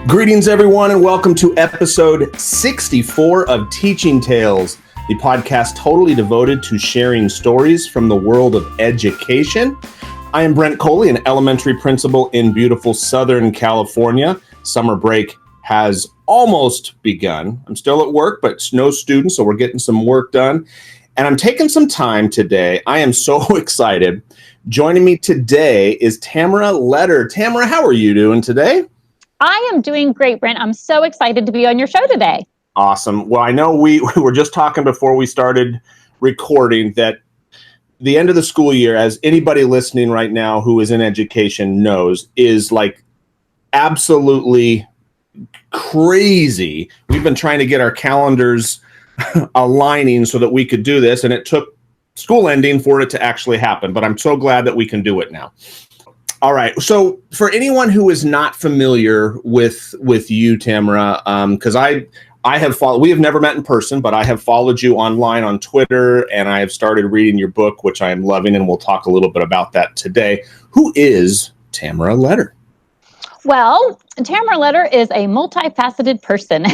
Greetings, everyone, and welcome to episode 64 of Teaching Tales, the podcast totally devoted to sharing stories from the world of education. I am Brent Coley, an elementary principal in beautiful Southern California. Summer break has almost begun. I'm still at work, but it's no students, so we're getting some work done. And I'm taking some time today. I am so excited. Joining me today is Tamara Letter. Tamara, how are you doing today? I am doing great, Brent. I'm so excited to be on your show today. Awesome. Well, I know we were just talking before we started recording that the end of the school year, as anybody listening right now who is in education knows, is like absolutely crazy. We've been trying to get our calendars aligning so that we could do this, and it took school ending for it to actually happen. But I'm so glad that we can do it now. All right. So for anyone who is not familiar with you, Tamara, because I have followed, we have never met in person, but I have followed you online on Twitter, and I have started reading your book, which I am loving, and we'll talk a little bit about that today. Who is Tamara Letter? Well, Tamara Letter is a multifaceted person.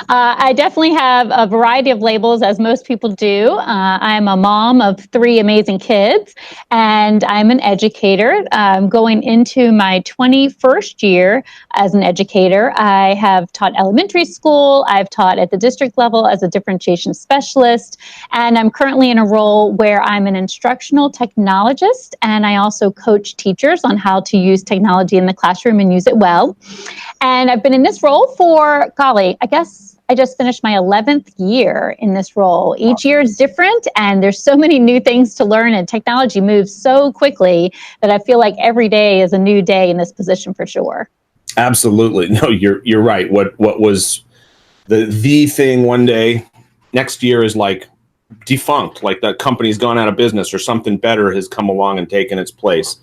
I definitely have a variety of labels, as most people do. I'm a mom of 3 amazing kids, and I'm an educator. I'm going into my 21st year as an educator. I have taught elementary school. I've taught at the district level as a differentiation specialist, and I'm currently in a role where I'm an instructional technologist, and I also coach teachers on how to use technology in the classroom and use it well. And I've been in this role for, golly, I guess I just finished my 11th year in this role. Each year is different, and there's so many new things to learn, and technology moves so quickly that I feel like every day is a new day in this position for sure. Absolutely. No, you're right. What was the thing one day, next year is like defunct, like that company's gone out of business or something better has come along and taken its place.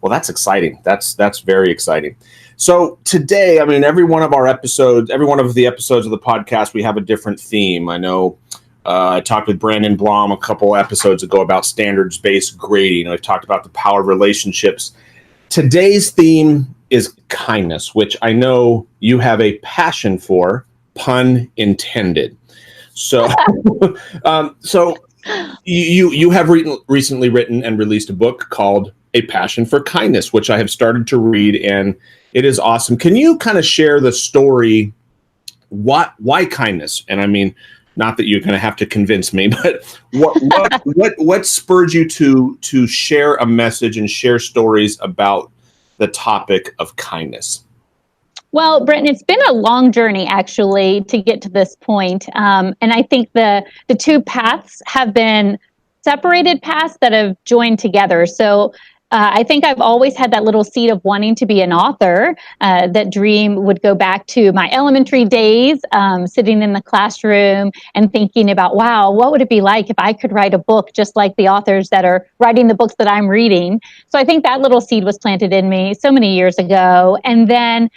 Well, that's exciting. That's very exciting. So today, I mean, every one of the episodes of the podcast, we have a different theme. I know I talked with Brandon Blom a couple episodes ago about standards-based grading. I've talked about the power of relationships. Today's theme is kindness, which I know you have a passion for, pun intended. So, you have recently written and released a book called A Passion for Kindness, which I have started to read, and it is awesome. Can you kind of share the story? Why kindness? And I mean, not that you're going to have to convince me, but what spurred you to share a message and share stories about the topic of kindness? Well, Brent, it's been a long journey, actually, to get to this point. And I think the two paths have been separated paths that have joined together. So I think I've always had that little seed of wanting to be an author. That dream would go back to my elementary days, sitting in the classroom and thinking about, wow, what would it be like if I could write a book just like the authors that are writing the books that I'm reading? So I think that little seed was planted in me so many years ago. And then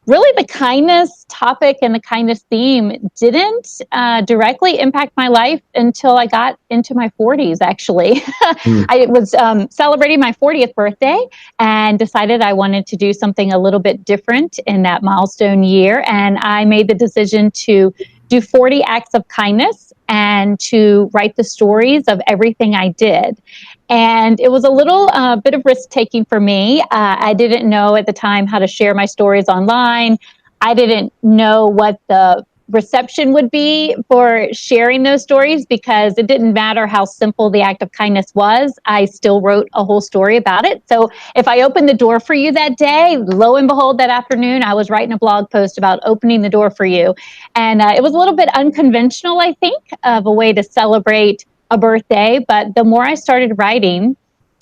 really, the kindness topic and the kindness theme didn't directly impact my life until I got into my 40s, actually. I was celebrating my 40th birthday and decided I wanted to do something a little bit different in that milestone year. And I made the decision to do 40 acts of kindness and to write the stories of everything I did. And it was a little bit of risk-taking for me. I didn't know at the time how to share my stories online. I didn't know what the reception would be for sharing those stories, because it didn't matter how simple the act of kindness was. I still wrote a whole story about it. So if I opened the door for you that day, lo and behold, that afternoon, I was writing a blog post about opening the door for you. And it was a little bit unconventional, I think, of a way to celebrate a birthday. But the more I started writing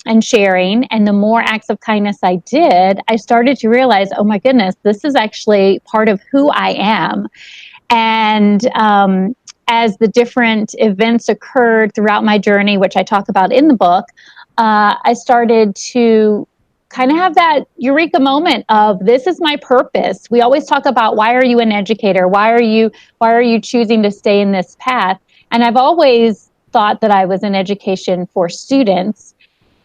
and sharing, and the more acts of kindness I did, I started to realize, oh my goodness, this is actually part of who I am. And as the different events occurred throughout my journey, which I talk about in the book, I started to kind of have that eureka moment of, this is my purpose. We always talk about, why are you an educator? Why are you choosing to stay in this path? And I've always thought that I was in education for students.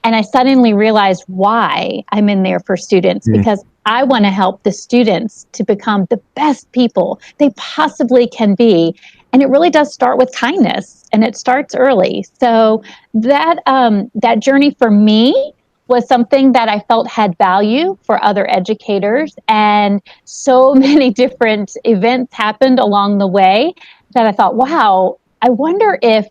And I suddenly realized why I'm in there for students, because I want to help the students to become the best people they possibly can be. And it really does start with kindness, and it starts early. So that journey for me was something that I felt had value for other educators. And so many different events happened along the way that I thought, wow, I wonder if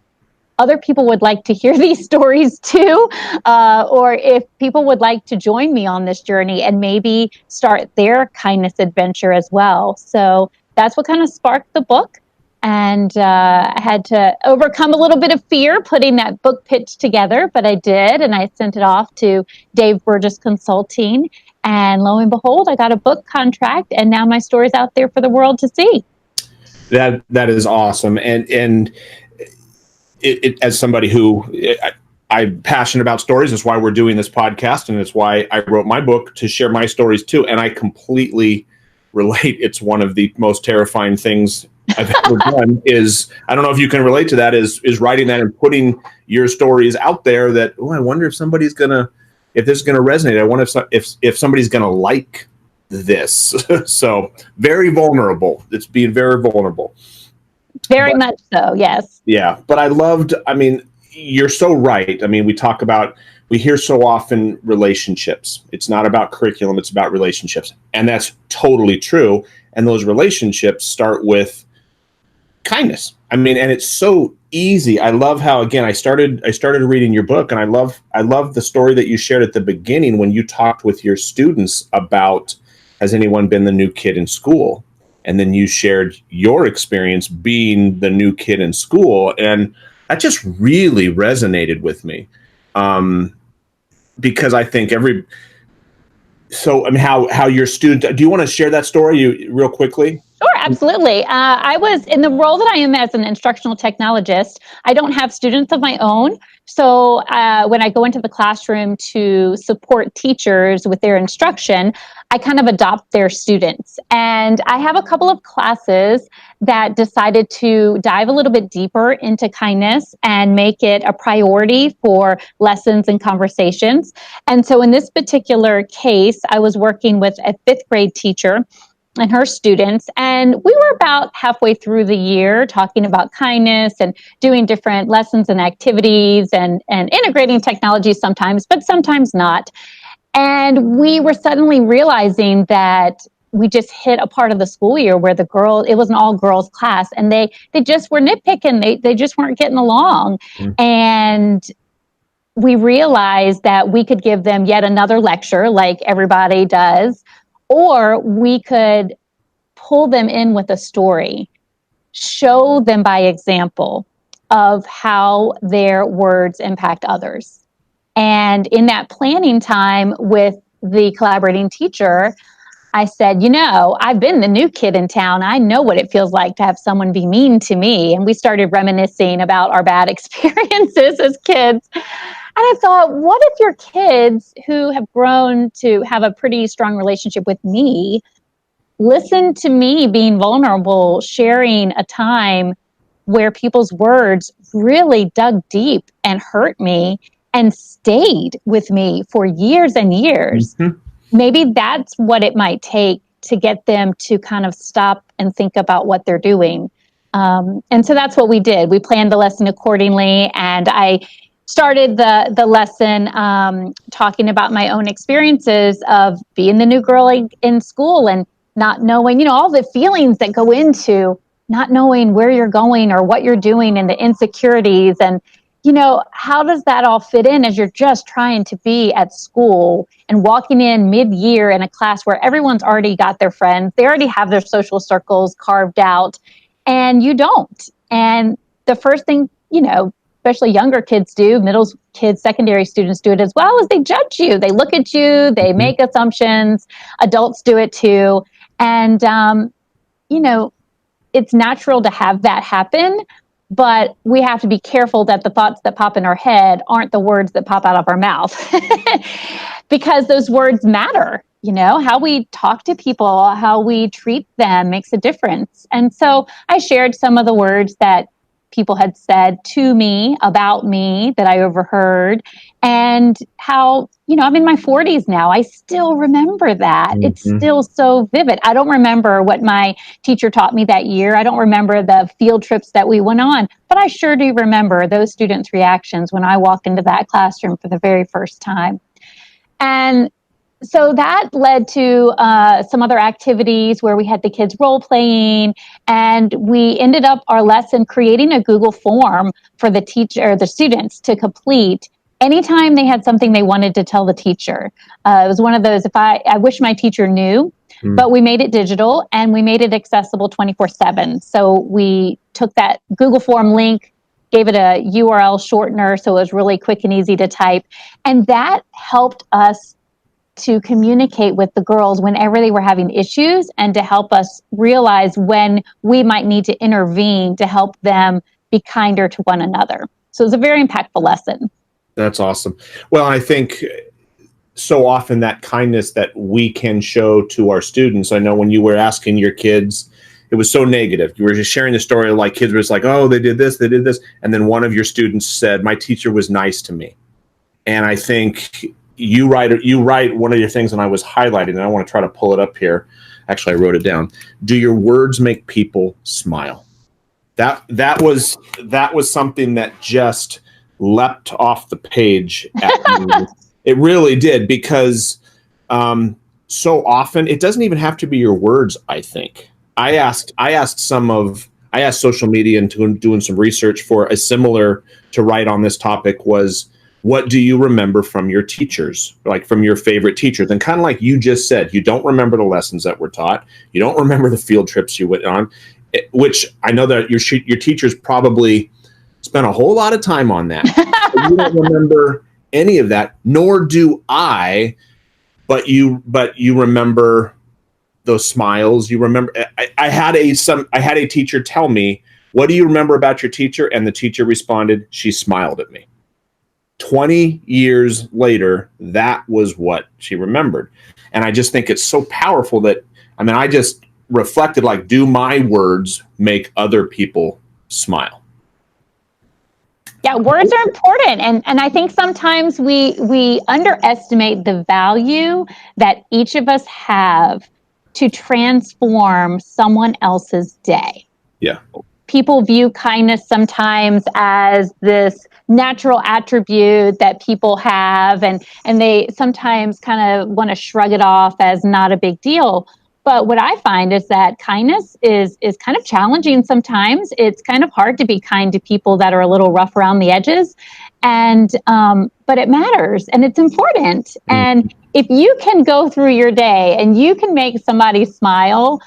other people would like to hear these stories too, or if people would like to join me on this journey and maybe start their kindness adventure as well. So that's what kind of sparked the book. And I had to overcome a little bit of fear putting that book pitch together, but I did, and I sent it off to Dave Burgess Consulting. And lo and behold, I got a book contract, and now my story's out there for the world to see. That is awesome, and as somebody who I'm passionate about stories, that's why we're doing this podcast, and it's why I wrote my book, to share my stories too. And I completely relate. It's one of the most terrifying things I've ever done. Is, I don't know if you can relate to that, is writing that and putting your stories out there. That, I wonder if if this is gonna resonate. I wonder if somebody's gonna like this. So very vulnerable. It's being very vulnerable. Very much so, yes. Yeah, but you're so right. We hear so often relationships. It's not about curriculum, it's about relationships. And that's totally true. And those relationships start with kindness. And it's so easy. I love how, again, I started reading your book, and I love the story that you shared at the beginning when you talked with your students about, has anyone been the new kid in school? And then you shared your experience being the new kid in school. And that just really resonated with me. Because I think how your student, do you want to share that story real quickly? Sure, absolutely. I was in the role that I am as an instructional technologist. I don't have students of my own. So when I go into the classroom to support teachers with their instruction, I kind of adopt their students. And I have a couple of classes that decided to dive a little bit deeper into kindness and make it a priority for lessons and conversations. And so in this particular case, I was working with a fifth grade teacher and her students. And we were about halfway through the year talking about kindness and doing different lessons and activities and integrating technology sometimes, but sometimes not. And we were suddenly realizing that we just hit a part of the school year where it was an all girls class, and they just were nitpicking. They just weren't getting along. And we realized that we could give them yet another lecture like everybody does, or we could pull them in with a story, show them by example of how their words impact others. And in that planning time with the collaborating teacher, I said, I've been the new kid in town. I know what it feels like to have someone be mean to me. And we started reminiscing about our bad experiences as kids. And I thought, what if your kids who have grown to have a pretty strong relationship with me listen to me being vulnerable, sharing a time where people's words really dug deep and hurt me and stayed with me for years and years. Mm-hmm. Maybe that's what it might take to get them to kind of stop and think about what they're doing. And so that's what we did. We planned the lesson accordingly, and I started the lesson talking about my own experiences of being the new girl in school and not knowing, all the feelings that go into not knowing where you're going or what you're doing, and the insecurities. And, how does that all fit in as you're just trying to be at school and walking in mid-year in a class where everyone's already got their friends, they already have their social circles carved out, and you don't. And the first thing, especially younger kids do, middle kids, secondary students do it as well, is they judge you. They look at you, they make assumptions. Adults do it too. And, it's natural to have that happen, but we have to be careful that the thoughts that pop in our head aren't the words that pop out of our mouth because those words matter. How we talk to people, how we treat them makes a difference. And so I shared some of the words that people had said to me about me that I overheard, and how, I'm in my 40s now. I still remember that. It's still so vivid. I don't remember what my teacher taught me that year. I don't remember the field trips that we went on, but I sure do remember those students' reactions when I walked into that classroom for the very first time. And so that led to some other activities where we had the kids role playing, and we ended up our lesson creating a Google form for the teacher, the students to complete anytime they had something they wanted to tell the teacher. It was one of those, I wish my teacher knew, but we made it digital and we made it accessible 24/7. So we took that Google form link, gave it a URL shortener so it was really quick and easy to type. And that helped us to communicate with the girls whenever they were having issues, and to help us realize when we might need to intervene to help them be kinder to one another. So it was a very impactful lesson. That's awesome. Well, I think so often that kindness that we can show to our students. I know when you were asking your kids, it was so negative. You were just sharing the story, like kids were just like, oh, they did this. And then one of your students said, my teacher was nice to me. And I think you write one of your things, and I was highlighting, and I want to try to pull it up here. Actually, I wrote it down. Do your words make people smile? That was something that just leapt off the page at me. It really did, because so often it doesn't even have to be your words. I think I asked social media, and doing some research for a similar to write on this topic was, what do you remember from your teachers, like from your favorite teachers? And kind of like you just said, you don't remember the lessons that were taught. You don't remember the field trips you went on, which I know that your teachers probably spent a whole lot of time on that. You don't remember any of that, nor do I, but you remember those smiles. You remember, I had a teacher tell me, what do you remember about your teacher? And the teacher responded, she smiled at me. 20 years later, that was what she remembered. And I just think it's so powerful that, I just reflected, like, do my words make other people smile? Yeah, words are important. And I think sometimes we underestimate the value that each of us have to transform someone else's day. Yeah. People view kindness sometimes as this natural attribute that people have, and they sometimes kind of want to shrug it off as not a big deal. But what I find is that kindness is kind of challenging sometimes. It's kind of hard to be kind to people that are a little rough around the edges, and but it matters and it's important. And if you can go through your day and you can make somebody smile,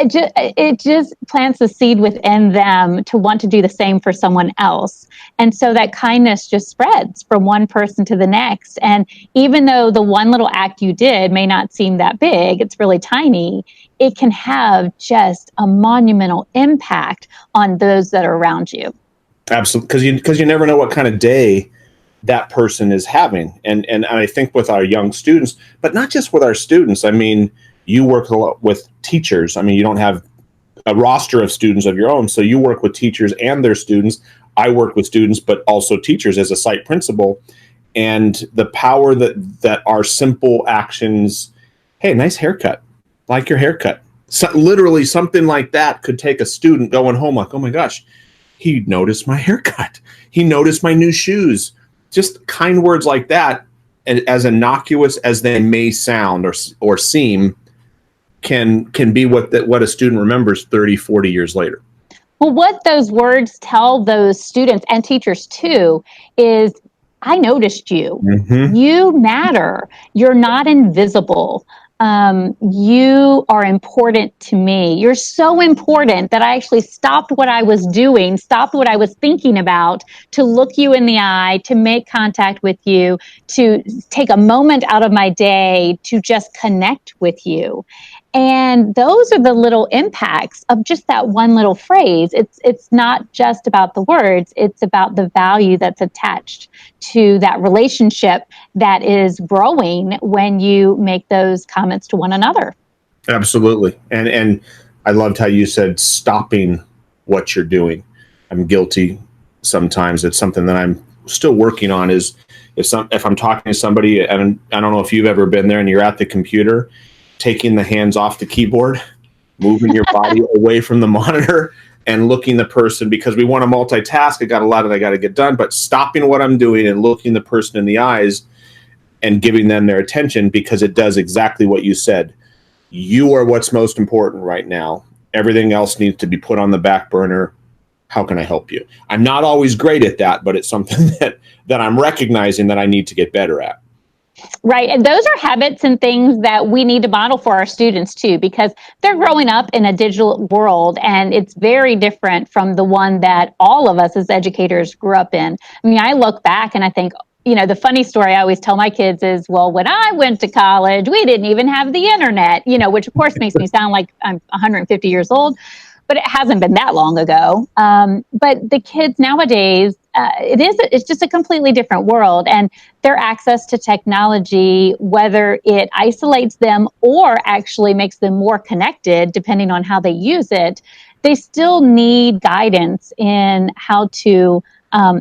it just plants a seed within them to want to do the same for someone else. And so that kindness just spreads from one person to the next. And even though the one little act you did may not seem that big, it's really tiny, it can have just a monumental impact on those that are around you. Absolutely, because you never know what kind of day that person is having. And I think with our young students, but not just with our students, you work a lot with teachers. You don't have a roster of students of your own, so you work with teachers and their students. I work with students, but also teachers as a site principal. And the power that our simple actions, hey, nice haircut, like your haircut. So literally something like that could take a student going home like, oh my gosh, he noticed my haircut. He noticed my new shoes. Just kind words like that, and as innocuous as they may sound or seem, can be what a student remembers 30, 40 years later. Well, what those words tell those students and teachers too is, I noticed you. Mm-hmm. You matter. You're not invisible. You are important to me. You're so important that I actually stopped what I was doing, stopped what I was thinking about to look you in the eye, to make contact with you, to take a moment out of my day to just connect with you. And those are the little impacts of just that one little phrase. It's not just about the words. It's about the value that's attached to that relationship that is growing when you make those comments to one another. Absolutely. And I loved how you said stopping what you're doing. I'm guilty sometimes. It's something that I'm still working on. Is if I'm talking to somebody, and I don't know if you've ever been there, and you're at the computer, taking the hands off the keyboard, moving your body away from the monitor, and looking the person, because we want to multitask. I got a lot that I got to get done, but stopping what I'm doing and looking the person in the eyes and giving them their attention, because it does exactly what you said. You are what's most important right now. Everything else needs to be put on the back burner. How can I help you? I'm not always great at that, but it's something that I'm recognizing that I need to get better at. Right. And those are habits and things that we need to model for our students too, because they're growing up in a digital world, and it's very different from the one that all of us as educators grew up in. I mean, I look back and I think, the funny story I always tell my kids is, well, when I went to college, we didn't even have the internet, which of course makes me sound like I'm 150 years old, but it hasn't been that long ago. But the kids nowadays, it's just a completely different world, and their access to technology, whether it isolates them or actually makes them more connected, depending on how they use it, they still need guidance in how to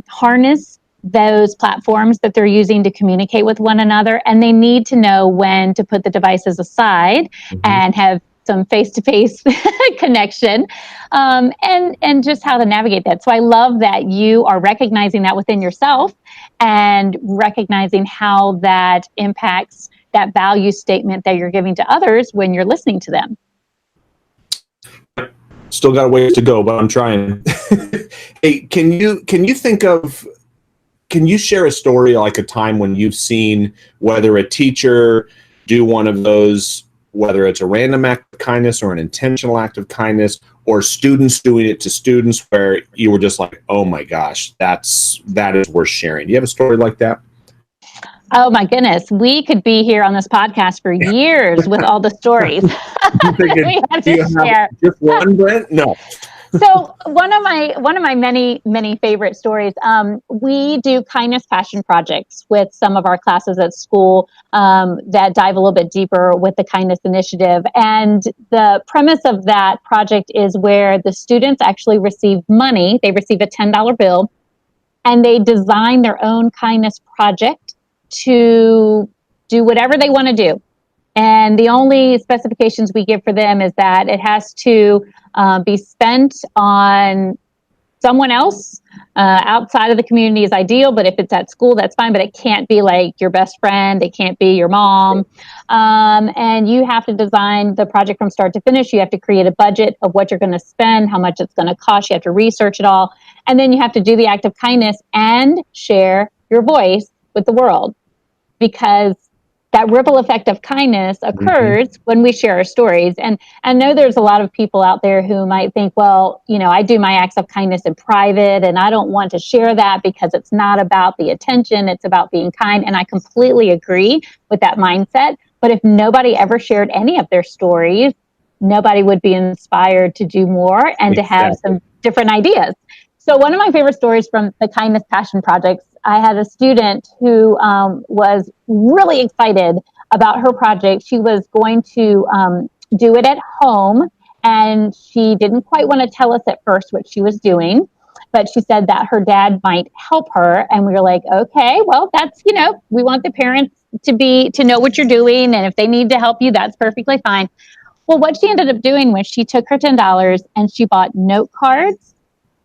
harness those platforms that they're using to communicate with one another. And they need to know when to put the devices aside and have some face-to-face connection, and just how to navigate that. So I love that you are recognizing that within yourself and recognizing how that impacts that value statement that you're giving to others when you're listening to them. Still got a ways to go, but I'm trying. Hey, can you share a story, like a time when you've seen whether a teacher do one of those, whether it's a random act of kindness or an intentional act of kindness, or students doing it to students, where you were just like, oh my gosh, that is worth sharing? Do you have a story like that? Oh my goodness, we could be here on this podcast for years with all the stories we have to share. Just one, Brent? No. So one of my many favorite stories. We do kindness passion projects with some of our classes at school that dive a little bit deeper with the kindness initiative. And the premise of that project is where the students actually receive money. They receive a $10 bill, and they design their own kindness project to do whatever they want to do. And the only specifications we give for them is that it has to be spent on someone else outside of the community is ideal. But if it's at school, that's fine. But it can't be like your best friend. It can't be your mom. And you have to design the project from start to finish. You have to create a budget of what you're going to spend, how much it's going to cost. You have to research it all. And then you have to do the act of kindness and share your voice with the world, because that ripple effect of kindness occurs when we share our stories. And I know there's a lot of people out there who might think, well, I do my acts of kindness in private and I don't want to share that because it's not about the attention, it's about being kind. And I completely agree with that mindset. But if nobody ever shared any of their stories, nobody would be inspired to do more and to have some different ideas. So one of my favorite stories from the Kindness Passion Projects, I had a student who was really excited about her project. She was going to do it at home, and she didn't quite want to tell us at first what she was doing, but she said that her dad might help her. And we were like, okay, well, that's, we want the parents to know what you're doing. And if they need to help you, that's perfectly fine. Well, what she ended up doing was she took her $10 and she bought note cards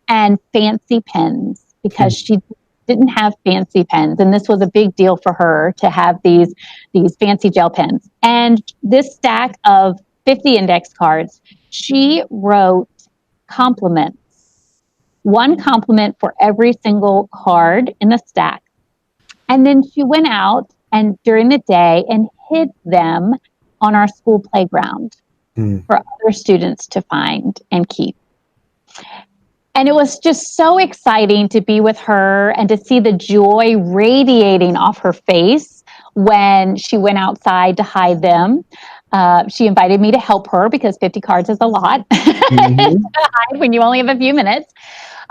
and fancy pens, because she didn't have fancy pens. And this was a big deal for her to have these fancy gel pens. And this stack of 50 index cards, she wrote compliments, one compliment for every single card in the stack. And then she went out and during the day and hid them on our school playground for other students to find and keep. And it was just so exciting to be with her and to see the joy radiating off her face when she went outside to hide them. She invited me to help her because 50 cards is a lot to hide when you only have a few minutes.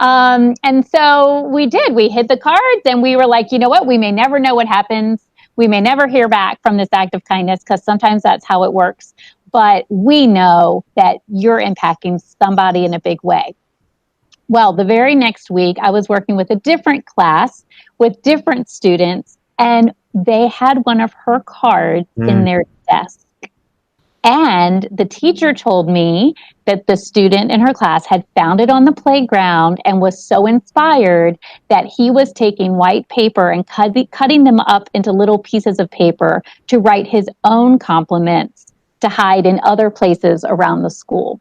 And so we did. We hid the cards and we were like, you know what? We may never know what happens. We may never hear back from this act of kindness, because sometimes that's how it works. But we know that you're impacting somebody in a big way. Well, the very next week, I was working with a different class with different students, and they had one of her cards in their desk. And the teacher told me that the student in her class had found it on the playground and was so inspired that he was taking white paper and cutting them up into little pieces of paper to write his own compliments to hide in other places around the school.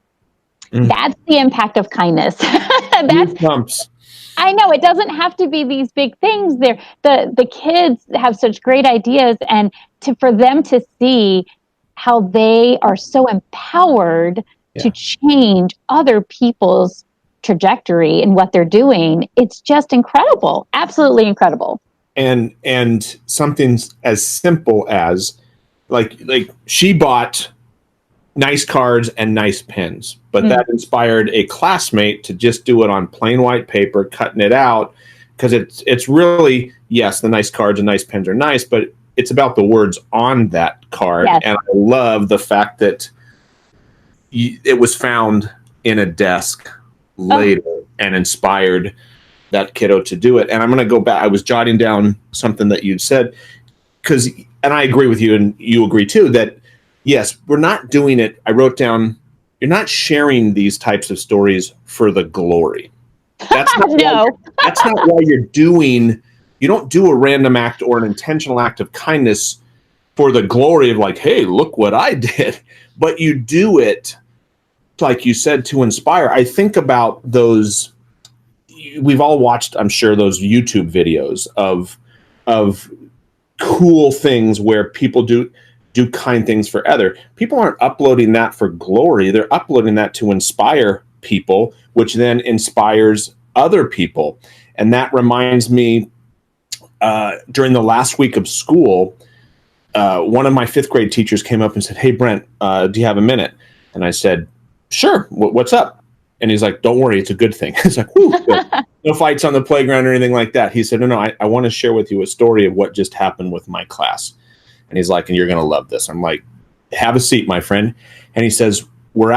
That's the impact of kindness. Goosebumps. I know it doesn't have to be these big things. The kids have such great ideas, and for them to see how they are so empowered to change other people's trajectory and what they're doing, it's just incredible. Absolutely incredible. And something as simple as like she bought nice cards and nice pens, but that inspired a classmate to just do it on plain white paper, cutting it out, because it's really, yes, the nice cards and nice pens are nice, but it's about the words on that card. Yes. And I love the fact that it was found in a desk later and inspired that kiddo to do it. And I'm going to go back. I was jotting down something that you said, and I agree with you, and you agree too, that yes, we're not doing it. I wrote down, you're not sharing these types of stories for the glory. That's not that's not why you don't do a random act or an intentional act of kindness for the glory of like, hey, look what I did. But you do it, like you said, to inspire. I think about those, we've all watched, I'm sure, those YouTube videos of cool things where people do kind things for other people. Aren't uploading that for glory. They're uploading that to inspire people, which then inspires other people. And that reminds me, during the last week of school, one of my 5th grade teachers came up and said, hey, Brent, do you have a minute? And I said, sure. What's up? And he's like, don't worry, it's a good thing. It's like, whew, no fights on the playground or anything like that. He said, no, I want to share with you a story of what just happened with my class. And he's like, and you're going to love this. I'm like, have a seat, my friend. And he says, we were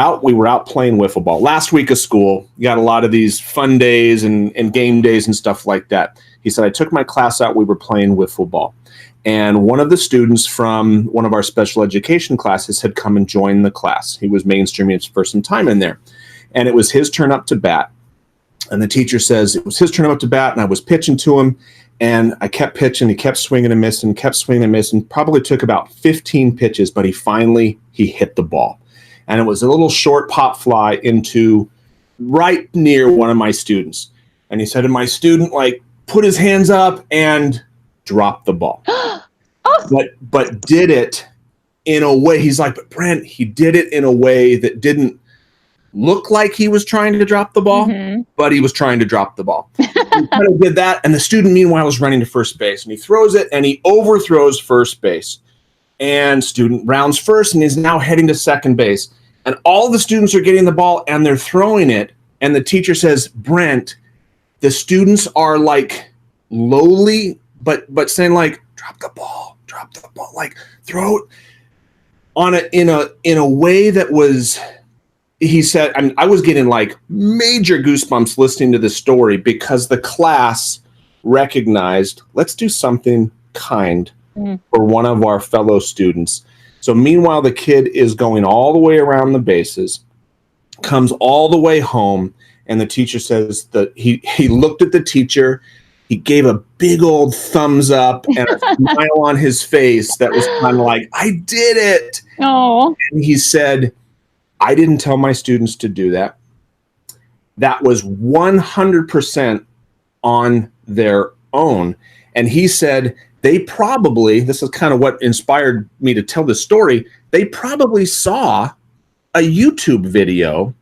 out playing wiffle ball. Last week of school, you got a lot of these fun days and game days and stuff like that. He said, I took my class out. We were playing wiffle ball. And one of the students from one of our special education classes had come and joined the class. He was mainstreaming for some time in there. And it was his turn up to bat. And the teacher says, it was his turn up to bat, and I was pitching to him. And I kept pitching. He kept swinging and missing, probably took about 15 pitches, but he hit the ball. And it was a little short pop fly into right near one of my students. And he said, and my student put his hands up and dropped the ball. But did it in a way, he's like, but Brent, he did it in a way that didn't look like he was trying to drop the ball, but he was trying to drop the ball. He kind of did that, and the student, meanwhile, was running to first base, and he throws it, and he overthrows first base. And student rounds first, and is now heading to second base. And all the students are getting the ball, and they're throwing it, and the teacher says, Brent, the students are lowly, but saying drop the ball, throw it in a way that was. He said, I was getting major goosebumps listening to this story because the class recognized, let's do something kind for one of our fellow students. So meanwhile, the kid is going all the way around the bases, comes all the way home, and the teacher says that he looked at the teacher, he gave a big old thumbs up and a smile on his face that was kind of like, I did it. Oh. And he said, I didn't tell my students to do that. That was 100% on their own. And he said they probably, this is kind of what inspired me to tell this story, they probably saw a YouTube video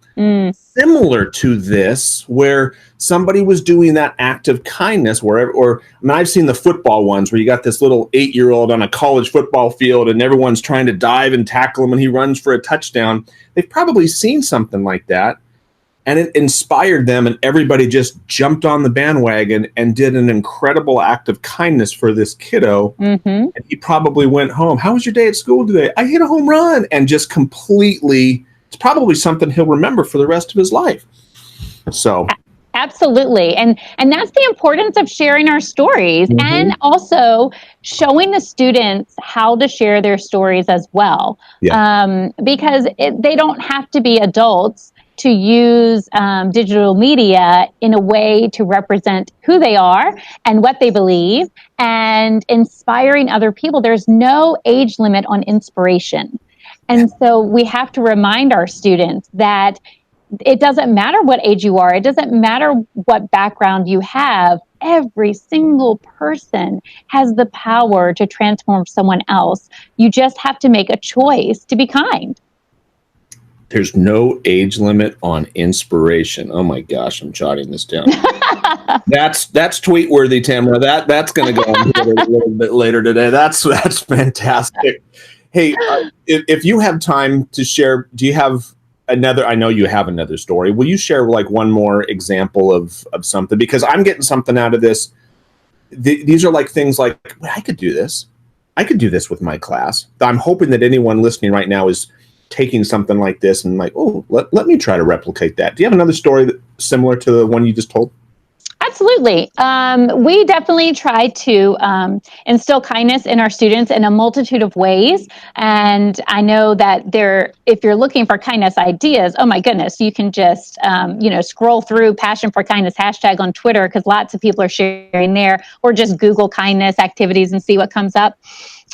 similar to this where somebody was doing that act of kindness I've seen the football ones where you got this little 8-year-old on a college football field and everyone's trying to dive and tackle him and he runs for a touchdown. They've probably seen something like that and it inspired them and everybody just jumped on the bandwagon and did an incredible act of kindness for this kiddo. And he probably went home. How was your day at school today? I hit a home run, and just completely, it's probably something he'll remember for the rest of his life. So Absolutely. And that's the importance of sharing our stories, and also showing the students how to share their stories as well. Because they don't have to be adults to use digital media in a way to represent who they are and what they believe, and inspiring other people. There's no age limit on inspiration. And so we have to remind our students that it doesn't matter what age you are. It doesn't matter what background you have. Every single person has the power to transform someone else. You just have to make a choice to be kind. There's no age limit on inspiration. Oh my gosh, I'm jotting this down. That's tweet worthy, Tamara. That's going to go on Twitter a little bit later today. That's fantastic. Hey, if you have time to share, do you have another? I know you have another story. Will you share like one more example of something? Because I'm getting something out of this. These are like things like, well, I could do this. I could do this with my class. I'm hoping that anyone listening right now is taking something like this and like, oh, let me try to replicate that. Do you have another story similar to the one you just told? Absolutely. We definitely try to instill kindness in our students in a multitude of ways. And I know that if you're looking for kindness ideas, oh my goodness, you can just, scroll through Passion for Kindness hashtag on Twitter, because lots of people are sharing there, or just Google kindness activities and see what comes up.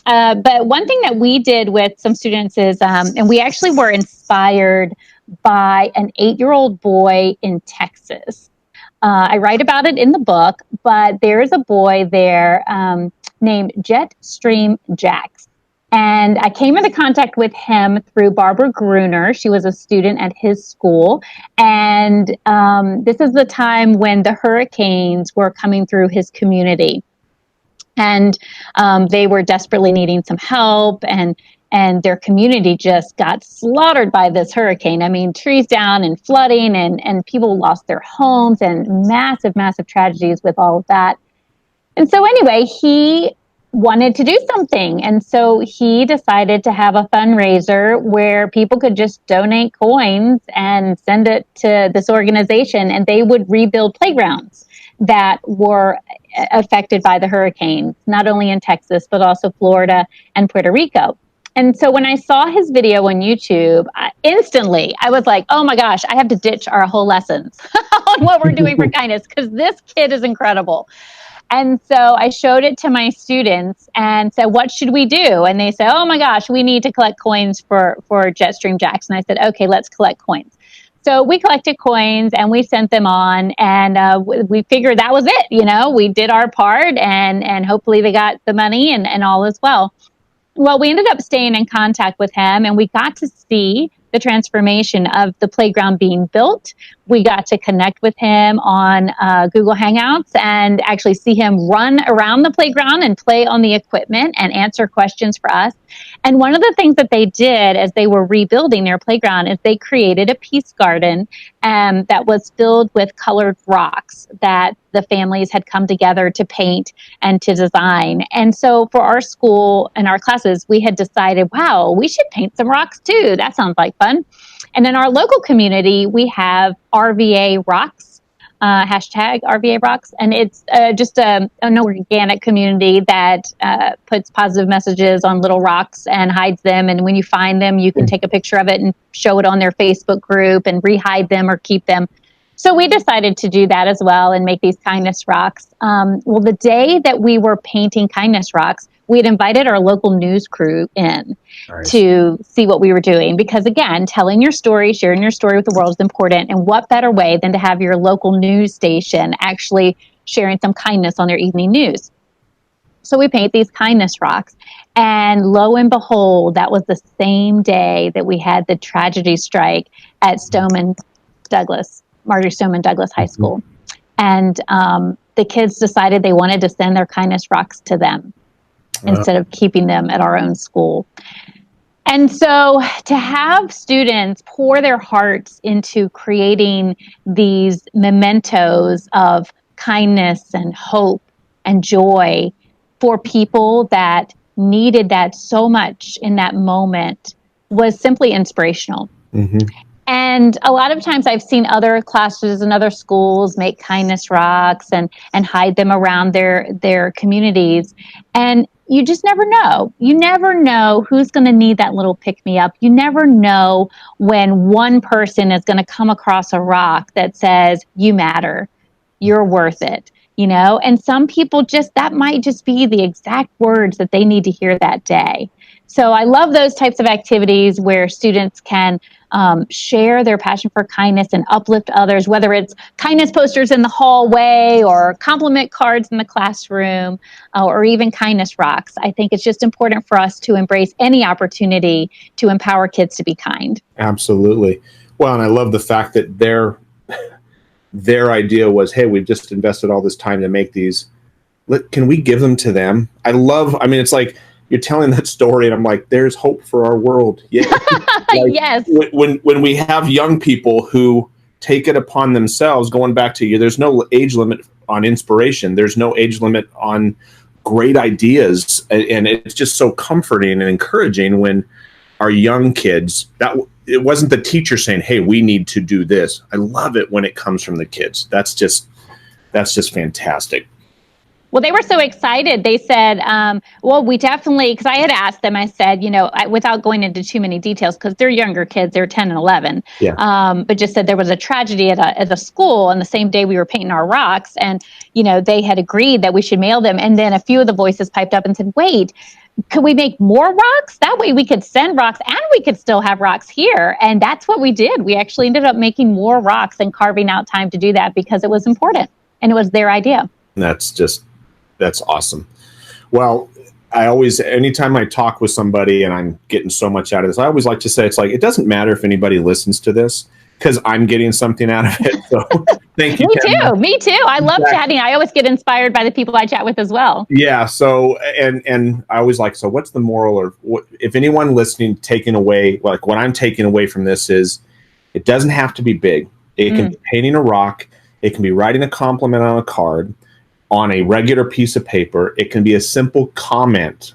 But one thing that we did with some students is, and we actually were inspired by an 8-year-old boy in Texas. I write about it in the book, but there's a boy there named Jetstream Jax. And I came into contact with him through Barbara Gruner. She was a student at his school. And this is the time when the hurricanes were coming through his community. And they were desperately needing some help, and their community just got slaughtered by this hurricane. I mean, trees down and flooding, and people lost their homes, and massive, massive tragedies with all of that. And so anyway, he wanted to do something. And so he decided to have a fundraiser where people could just donate coins and send it to this organization, and they would rebuild playgrounds that were affected by the hurricanes, not only in Texas, but also Florida and Puerto Rico. And so when I saw his video on YouTube, instantly I was like, oh my gosh, I have to ditch our whole lessons on what we're doing for kindness, because this kid is incredible. And so I showed it to my students and said, what should we do? And they said, oh my gosh, we need to collect coins for Jetstream Jax. And I said, okay, let's collect coins. So we collected coins and we sent them on, and we figured that was it. We did our part, and hopefully they got the money and all is well. Well, we ended up staying in contact with him, and we got to see the transformation of the playground being built. We got to connect with him on Google Hangouts and actually see him run around the playground and play on the equipment and answer questions for us. And one of the things that they did as they were rebuilding their playground is they created a peace garden that was filled with colored rocks that the families had come together to paint and to design. And so for our school and our classes, we had decided, wow, we should paint some rocks too. That sounds like fun. And in our local community, we have RVA Rocks, hashtag RVA Rocks. And it's just an organic community that puts positive messages on little rocks and hides them. And when you find them, you can take a picture of it and show it on their Facebook group and re-hide them or keep them. So we decided to do that as well and make these kindness rocks. Well, the day that we were painting kindness rocks, we had invited our local news crew in to see what we were doing. Because again, telling your story, sharing your story with the world is important. And what better way than to have your local news station actually sharing some kindness on their evening news? So we paint these kindness rocks. And lo and behold, that was the same day that we had the tragedy strike at Marjory Stoneman Douglas High School. And the kids decided they wanted to send their kindness rocks to them instead of keeping them at our own school. And so to have students pour their hearts into creating these mementos of kindness and hope and joy for people that needed that so much in that moment was simply inspirational. And And a lot of times I've seen other classes and other schools make kindness rocks and hide them around their communities. And you just never know. You never know who's going to need that little pick-me-up. You never know when one person is going to come across a rock that says, you matter, you're worth it, and some people that might just be the exact words that they need to hear that day. So I love those types of activities where students can share their passion for kindness and uplift others, whether it's kindness posters in the hallway or compliment cards in the classroom, or even kindness rocks. I think it's just important for us to embrace any opportunity to empower kids to be kind. Absolutely. Well, and I love the fact that their idea was, hey, we've just invested all this time to make these. Can we give them to them? It's like you're telling that story and I'm like, there's hope for our world. Yeah. Yes. When we have young people who take it upon themselves, going back to you, there's no age limit on inspiration. There's no age limit on great ideas. And it's just so comforting and encouraging when our young kids, it wasn't the teacher saying, hey, we need to do this. I love it when it comes from the kids. That's just fantastic. Well, they were so excited. They said, well, we definitely, because I had asked them, I said, without going into too many details, because they're younger kids, they're 10 and 11, but just said there was a tragedy at a school on the same day we were painting our rocks. And, they had agreed that we should mail them. And then a few of the voices piped up and said, wait, could we make more rocks? That way we could send rocks and we could still have rocks here. And that's what we did. We actually ended up making more rocks and carving out time to do that because it was important and it was their idea. That's awesome. Well, anytime I talk with somebody and I'm getting so much out of this, I always like to say, it's like, it doesn't matter if anybody listens to this because I'm getting something out of it. So thank you. Me too. I love chatting. I always get inspired by the people I chat with as well. Yeah. So, and I always like, so what's the moral, or what, if anyone listening, taking away, like what I'm taking away from this is, it doesn't have to be big. It can be painting a rock. It can be writing a compliment on a card, on a regular piece of paper. It can be a simple comment.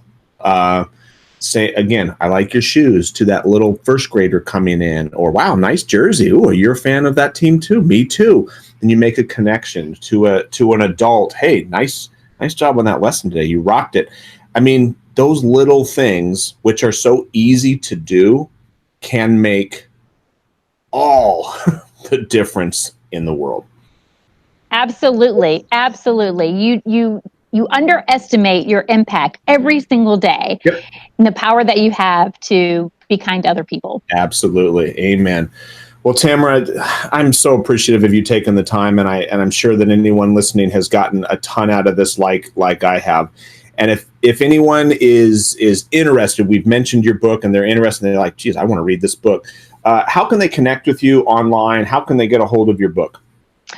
Say, again, I like your shoes, to that little first grader coming in, or wow, nice jersey. Oh, you're a fan of that team too. Me too. And you make a connection to an adult. Hey, nice job on that lesson today. You rocked it. I mean, those little things, which are so easy to do, can make all the difference in the world. Absolutely. You underestimate your impact every single day. Yep. And the power that you have to be kind to other people. Absolutely. Amen. Well, Tamara, I'm so appreciative of you taking the time, and I'm sure that anyone listening has gotten a ton out of this, like I have. And if anyone is interested, we've mentioned your book, and they're interested, and they're like, geez, I want to read this book. How can they connect with you online? How can they get a hold of your book?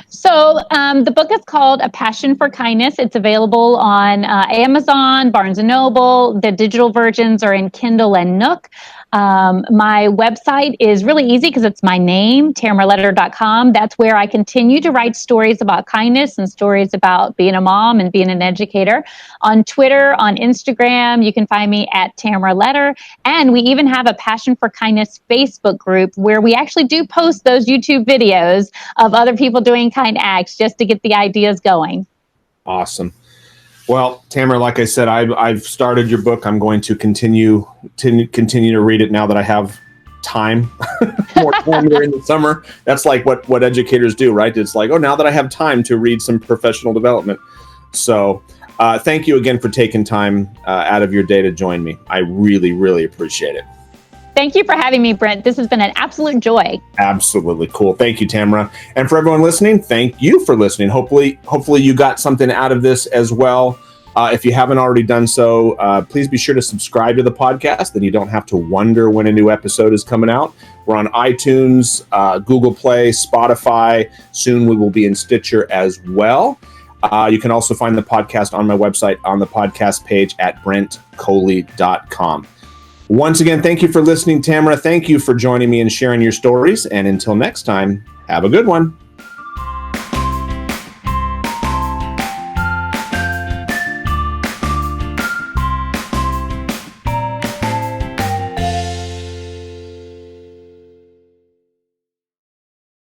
So the book is called A Passion for Kindness. It's available on Amazon, Barnes & Noble. The digital versions are in Kindle and Nook. My website is really easy because it's my name, tamaraletter.com. That's where I continue to write stories about kindness and stories about being a mom and being an educator. On Twitter, on Instagram, you can find me at Tamara Letter. And we even have a Passion for Kindness Facebook group where we actually do post those YouTube videos of other people doing kind acts just to get the ideas going. Awesome. Well, Tamara, like I said, I've started your book. I'm going to continue to read it now that I have time, more time during the summer. That's like what educators do, right? It's like, oh, now that I have time to read some professional development. So thank you again for taking time out of your day to join me. I really, really appreciate it. Thank you for having me, Brent. This has been an absolute joy. Absolutely cool. Thank you, Tamara. And for everyone listening, thank you for listening. Hopefully you got something out of this as well. If you haven't already done so, please be sure to subscribe to the podcast, then you don't have to wonder when a new episode is coming out. We're on iTunes, Google Play, Spotify. Soon we will be in Stitcher as well. You can also find the podcast on my website on the podcast page at brentcoley.com. Once again, thank you for listening, Tamara. Thank you for joining me and sharing your stories. And until next time, have a good one.